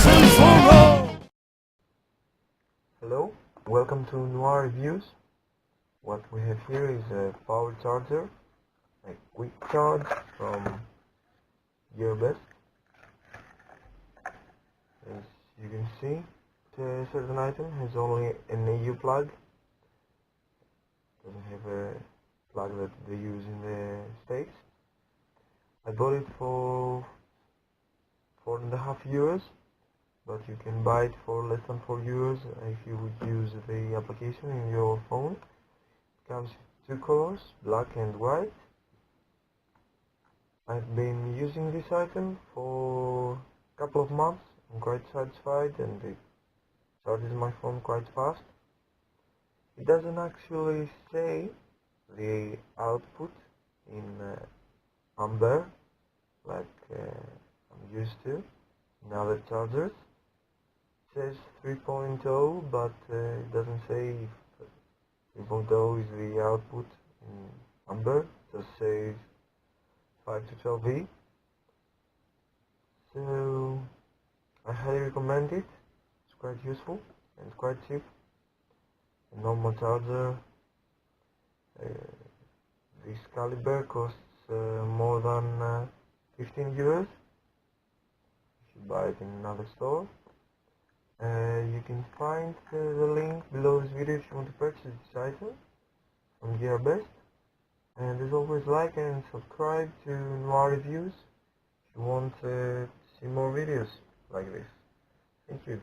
and for all. Hello, welcome to Noir Reviews. What we have here is a power charger, a quick charge from GearBest. As you can see, a certain item has only an AU plug. Doesn't have a plug that they use in the States. I bought it for €4.5, but you can buy it for less than €4 if you would use the application in your phone. It comes in 2 colors, black and white. I've been using this item for a couple of months. I'm quite satisfied and it charges my phone quite fast. It doesn't actually say the output in Ampere like I'm used to in other chargers. It says 3.0, but it doesn't say if 3.0 is the output in Ampere. It just says 5 to 12V. So I highly recommend it. It's quite useful and quite cheap. A normal charger, this caliber costs more than €15 if you buy it in another store. You can find the link below this video if you want to purchase this item from GearBest. And as always, like and subscribe to Noir Reviews if you want to see more videos like this. Thank you.